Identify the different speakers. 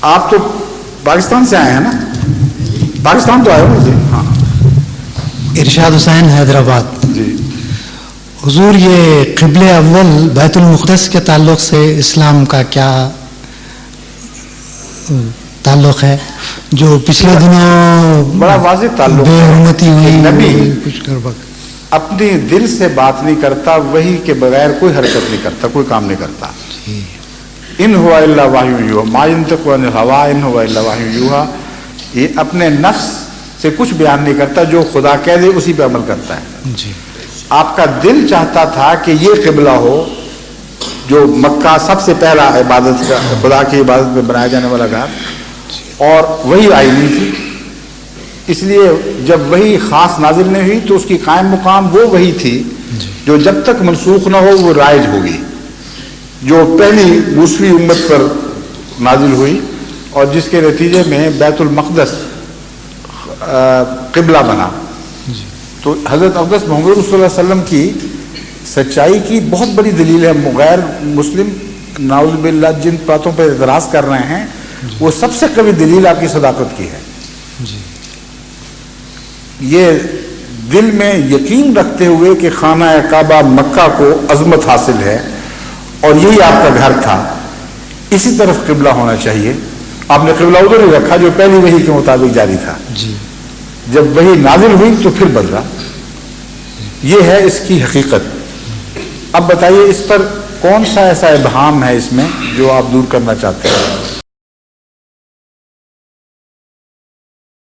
Speaker 1: آپ تو پاکستان سے آئے ہیں نا؟ پاکستان تو آئے ہو جی؟ ہاں.
Speaker 2: ارشاد حسین حیدرآباد.
Speaker 1: جی.
Speaker 2: حضور یہ قبل اول بیت المقدس کے تعلق سے اسلام کا کیا تعلق ہے؟ جو پچھلے دنوں
Speaker 1: بڑا واضح تعلق
Speaker 2: بے حرمتی ہوئی،
Speaker 1: نبی
Speaker 2: کچھ گڑبڑ.
Speaker 1: اپنے دل سے بات نہیں کرتا، وحی کے بغیر کوئی حرکت نہیں کرتا، کوئی کام نہیں کرتا. ان ہوا الا وحی یوحی ما ینطق عن الہوی ان ہوا الا وحی یوحی. یہ اپنے نفس سے کچھ بیان نہیں کرتا، جو خدا کہہ دے اسی پہ عمل کرتا ہے.
Speaker 2: جی.
Speaker 1: آپ کا دل چاہتا تھا کہ یہ قبلہ ہو جو مکہ سب سے پہلا عبادت کا، خدا کی عبادت میں بنایا جانے والا گھر، اور وہی آئی نہیں تھی. اس لیے جب وہی خاص نازل نہیں ہوئی تو اس کی قائم مقام وہ وہی تھی جو جب تک منسوخ نہ ہو وہ رائج ہوگی، جو پہلی موسوی امت پر نازل ہوئی اور جس کے نتیجے میں بیت المقدس قبلہ بنا. تو حضرت اقدس محمد صلی اللہ علیہ وسلم کی سچائی کی بہت بڑی دلیل ہے. غیر مسلم نعوذ باللہ جن باتوں پہ اعتراض کر رہے ہیں وہ سب سے قوی دلیل آپ کی صداقت کی ہے. یہ دل میں یقین رکھتے ہوئے کہ خانہ کعبہ مکہ کو عظمت حاصل ہے اور یہی آپ کا گھر تھا، اسی طرف قبلہ ہونا چاہیے. آپ نے قبلہ ادھر ہی رکھا جو پہلی وحی کے مطابق جاری تھا. جب وحی نازل ہوئی تو پھر بدلا. یہ ہے اس کی حقیقت. اب بتائیے اس پر کون سا ایسا ابہام ہے اس میں جو آپ دور کرنا چاہتے ہیں؟